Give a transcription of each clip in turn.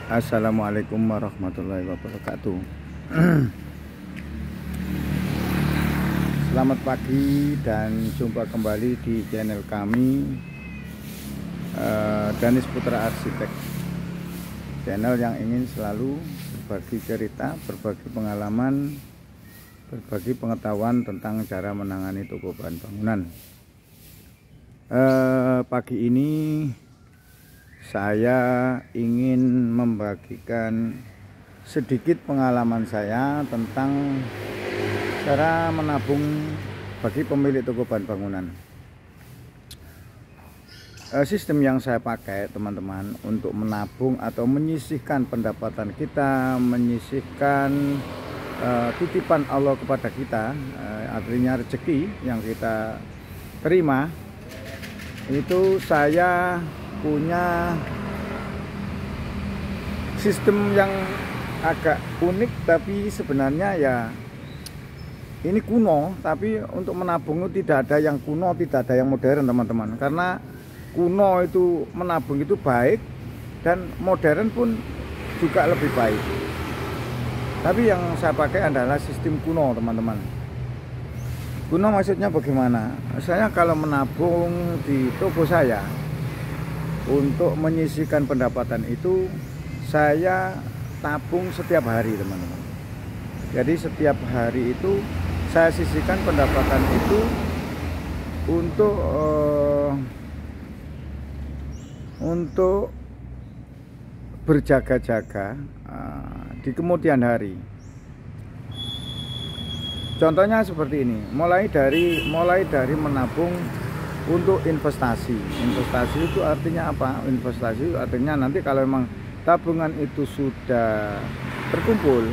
Assalamualaikum warahmatullahi wabarakatuh. Selamat pagi dan jumpa kembali di channel kami, Danis Putra Arsitek, channel yang ingin selalu berbagi cerita, berbagi pengalaman, berbagi pengetahuan tentang cara menangani toko bahan bangunan. Pagi ini saya ingin membagikan sedikit pengalaman saya tentang cara menabung bagi pemilik toko bahan bangunan. Sistem yang saya pakai, teman-teman, untuk menabung atau menyisihkan pendapatan kita, menyisihkan titipan Allah kepada kita, artinya rezeki yang kita terima, itu saya punya sistem yang agak unik, tapi sebenarnya ya ini kuno. Tapi untuk menabung itu tidak ada yang kuno, tidak ada yang modern, teman-teman. Karena kuno itu menabung itu baik dan modern pun juga lebih baik. Tapi yang saya pakai adalah sistem kuno, teman-teman. Kuno maksudnya bagaimana? Saya kalau menabung di toko saya, untuk menyisihkan pendapatan itu saya tabung setiap hari, teman-teman. Jadi setiap hari itu saya sisihkan pendapatan itu untuk berjaga-jaga di kemudian hari. Contohnya seperti ini, mulai dari menabung untuk investasi. Investasi itu artinya apa? Investasi itu artinya nanti kalau memang tabungan itu sudah terkumpul,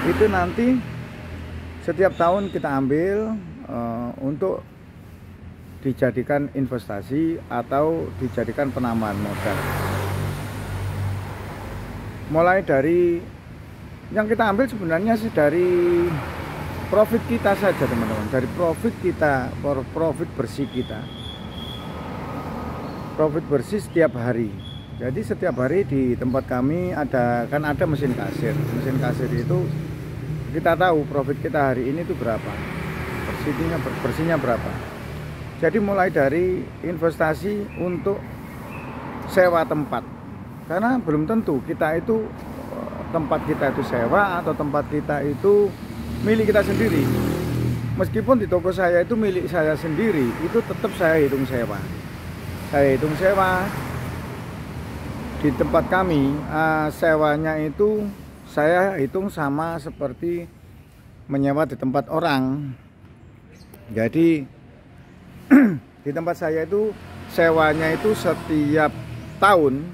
itu nanti setiap tahun kita ambil untuk dijadikan investasi atau dijadikan penambahan modal. Mulai dari yang kita ambil sebenarnya sih dari profit kita saja, teman-teman. Dari profit kita, profit bersih kita, profit bersih setiap hari. Jadi setiap hari di tempat kami ada mesin kasir. Mesin kasir itu kita tahu profit kita hari ini itu berapa, bersihnya berapa. Jadi mulai dari investasi untuk sewa tempat, karena belum tentu kita itu tempat kita itu sewa atau tempat kita itu milik kita sendiri. Meskipun di toko saya itu milik saya sendiri, itu tetap saya hitung sewa. Saya hitung sewa di tempat kami, sewanya itu saya hitung sama seperti menyewa di tempat orang. Jadi di tempat saya itu sewanya itu setiap tahun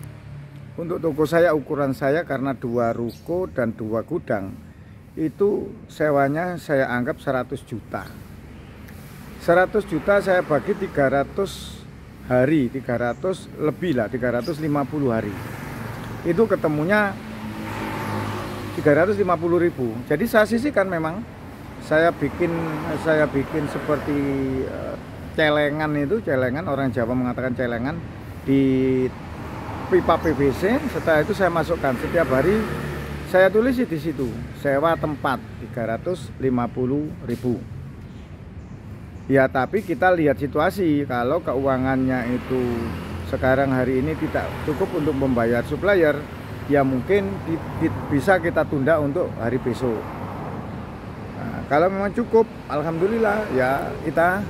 untuk toko saya, ukuran saya karena 2 ruko dan 2 gudang, itu sewanya saya anggap 100 juta. 100 juta saya bagi 300 hari, 300 lebih lah, 350 hari. Itu ketemunya 350.000. Jadi saya sisihkan, memang saya bikin seperti celengan. Itu celengan, orang Jawa mengatakan celengan, di pipa PVC. Setelah itu saya masukkan setiap hari. Saya tulis di situ, sewa tempat 350.000. Ya, tapi kita lihat situasi. Kalau keuangannya itu sekarang hari ini tidak cukup untuk membayar supplier, ya mungkin bisa kita tunda untuk hari besok. Nah, kalau memang cukup, alhamdulillah, ya kita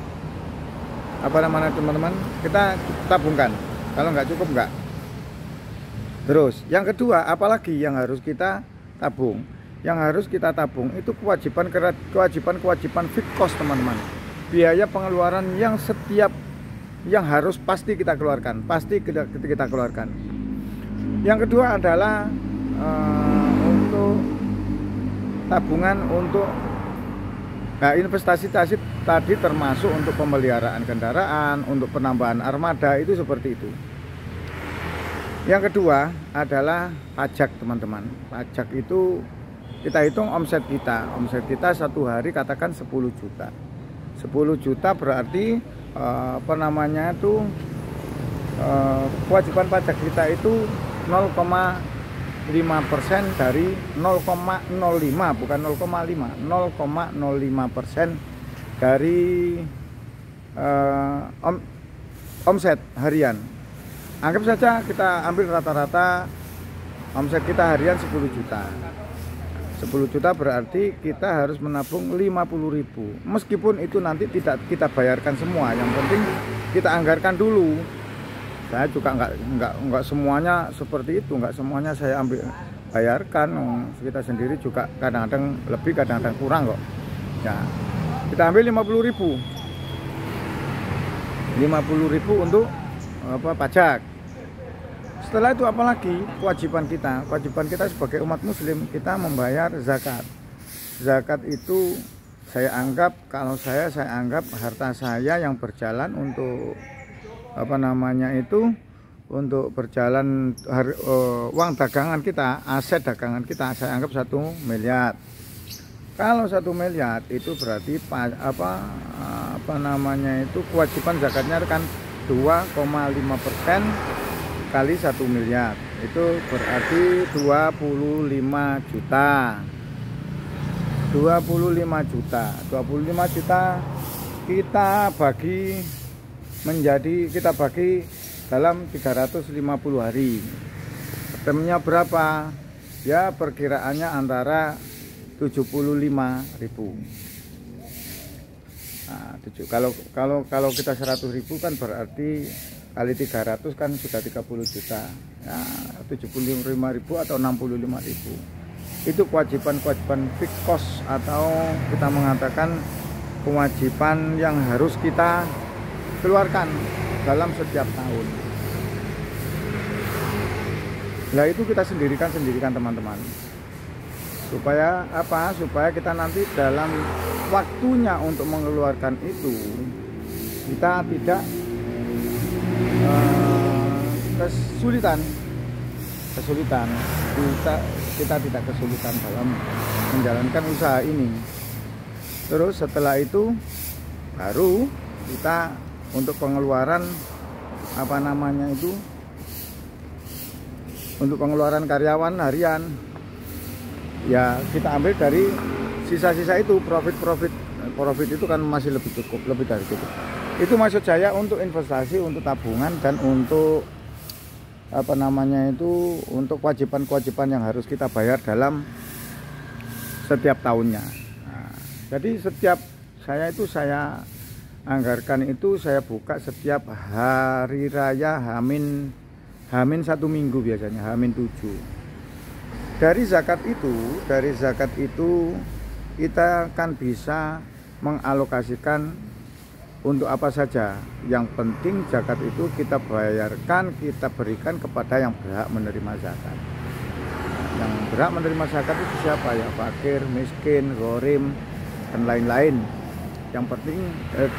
teman-teman, kita tabungkan. Kalau nggak cukup, nggak. Terus yang kedua, apalagi yang harus kita tabung? Yang harus kita tabung itu kewajiban fit cost, teman-teman. Biaya pengeluaran yang harus pasti kita keluarkan, kita keluarkan. Yang kedua adalah untuk tabungan untuk investasi tadi, termasuk untuk pemeliharaan kendaraan, untuk penambahan armada, itu seperti itu. Yang kedua adalah pajak, teman-teman. Pajak itu kita hitung omset kita. Omset kita satu hari katakan 10 juta. 10 juta berarti kewajiban pajak kita itu 0,5 5% dari 0,05, bukan 0,5, 0,05% dari omset harian. Anggap saja kita ambil rata-rata omset kita harian 10 juta. 10 juta berarti kita harus menabung 50.000. Meskipun itu nanti tidak kita bayarkan semua, yang penting kita anggarkan dulu. Saya juga nggak semuanya seperti itu, nggak semuanya saya ambil bayarkan. Kita sendiri juga kadang-kadang lebih, kadang-kadang kurang kok. Ya, kita ambil 50.000. 50.000 untuk pajak. Setelah itu apalagi kewajiban kita? Kewajiban kita sebagai umat muslim, kita membayar zakat. Zakat itu saya anggap, kalau saya anggap harta saya yang berjalan untuk untuk berjalan uang dagangan kita, aset dagangan kita, saya anggap 1 miliar. Kalau 1 miliar itu berarti kewajiban zakatnya kan 2,5% kali 1 miliar, itu berarti 25 juta. 25 juta kita bagi dalam 350 hari. Termnya berapa? Ya perkiraannya antara 75.000. Nah, kalau kita 100.000 kan berarti kali 300 kan sudah 30 juta. Ya, 75.000 atau 65.000. Itu kewajiban fixed cost, atau kita mengatakan kewajiban yang harus kita keluarkan dalam setiap tahun. Nah, itu kita sendirikan teman-teman. Supaya apa? Supaya kita nanti dalam waktunya untuk mengeluarkan itu kita tidak kesulitan. Kita tidak kesulitan dalam menjalankan usaha ini. Terus setelah itu baru kita untuk pengeluaran untuk pengeluaran karyawan harian, ya kita ambil dari sisa-sisa itu. Profit itu kan masih lebih dari cukup. Itu maksud saya untuk investasi, untuk tabungan, dan untuk untuk kewajiban yang harus kita bayar dalam setiap tahunnya. Nah, jadi setiap saya anggarkan itu, saya buka setiap hari raya Hamin 1 minggu, biasanya Hamin 7. Dari zakat itu kita kan bisa mengalokasikan untuk apa saja. Yang penting zakat itu kita bayarkan, kita berikan kepada yang berhak menerima zakat. Yang berhak menerima zakat itu siapa? Ya fakir, miskin, gharim, dan lain-lain. Yang penting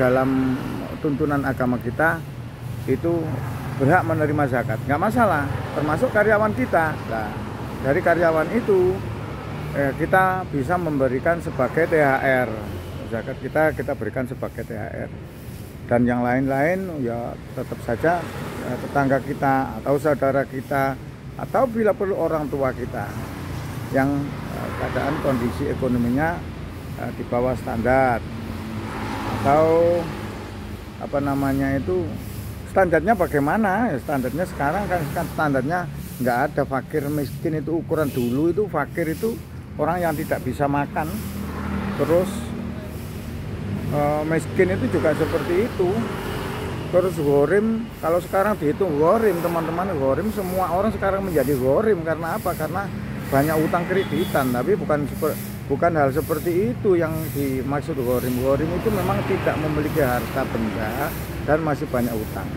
dalam tuntunan agama kita itu berhak menerima zakat, nggak masalah, termasuk karyawan kita. Nah, dari karyawan itu kita bisa memberikan sebagai THR. Zakat kita berikan sebagai THR. Dan yang lain-lain ya tetap saja tetangga kita atau saudara kita, atau bila perlu orang tua kita yang keadaan kondisi ekonominya di bawah standar, atau standarnya bagaimana? Ya, standarnya sekarang kan standarnya nggak ada fakir miskin itu ukuran. Dulu itu fakir itu orang yang tidak bisa makan, terus miskin itu juga seperti itu. Terus gharim, kalau sekarang dihitung gharim, teman-teman, gharim, semua orang sekarang menjadi gharim. Karena apa? Karena banyak utang kreditan. Tapi bukan hal seperti itu yang dimaksud gharim. Gharim itu memang tidak memiliki harta benda dan masih banyak utang.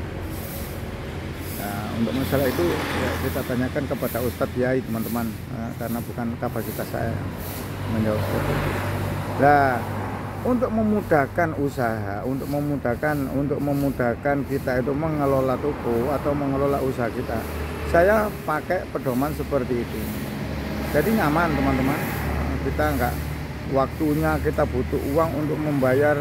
Nah, untuk masalah itu ya, kita tanyakan kepada Ustadz Yai, teman-teman, karena bukan kapasitas saya menjawab itu. Nah, untuk memudahkan usaha, untuk memudahkan kita itu mengelola toko atau mengelola usaha kita, saya pakai pedoman seperti itu. Jadi nyaman, teman-teman. Kita nggak, waktunya kita butuh uang untuk membayar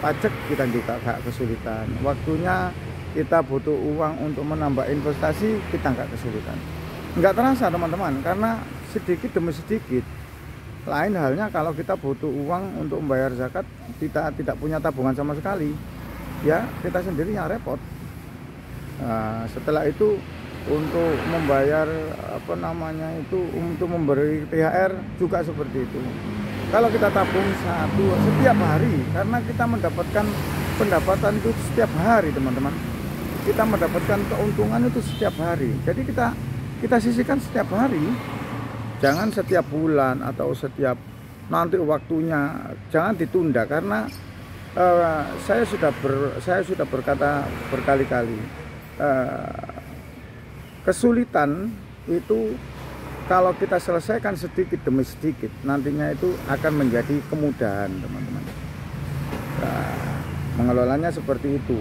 pajak, kita juga nggak kesulitan. Waktunya kita butuh uang untuk menambah investasi, kita nggak kesulitan. nggak terasa teman-teman, karena sedikit demi sedikit. Lain halnya kalau kita butuh uang untuk membayar zakat, kita tidak punya tabungan sama sekali, ya kita sendiri yang repot. Nah, setelah itu untuk membayar untuk memberi THR juga seperti itu. Kalau kita tabung setiap hari, karena kita mendapatkan pendapatan itu setiap hari teman-teman, kita mendapatkan keuntungan itu setiap hari, jadi kita sisihkan setiap hari, jangan setiap bulan atau setiap nanti waktunya, jangan ditunda. Karena saya sudah berkata berkali-kali, kesulitan itu kalau kita selesaikan sedikit demi sedikit, nantinya itu akan menjadi kemudahan teman-teman. Nah, mengelolanya seperti itu.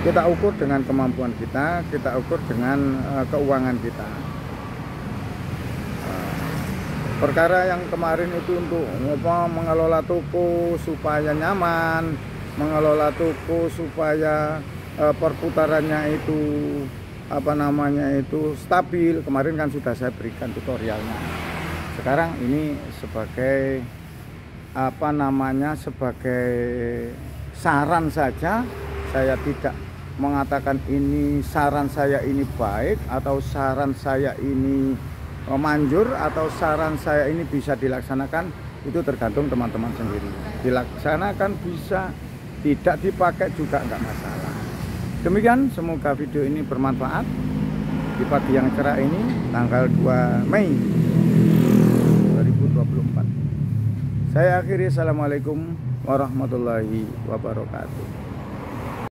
Kita ukur dengan kemampuan kita ukur dengan keuangan kita. Perkara yang kemarin itu untuk mengelola toko supaya nyaman, mengelola toko supaya perputarannya itu stabil, kemarin kan sudah saya berikan tutorialnya. Sekarang ini sebagai sebagai saran saja, saya tidak mengatakan ini saran saya ini baik atau saran saya ini manjur atau saran saya ini bisa dilaksanakan. Itu tergantung teman-teman sendiri, dilaksanakan bisa, tidak dipakai juga nggak masalah. Demikian, semoga video ini bermanfaat di pagi yang cerah ini, tanggal 2 Mei 2024. Saya akhiri, assalamualaikum warahmatullahi wabarakatuh.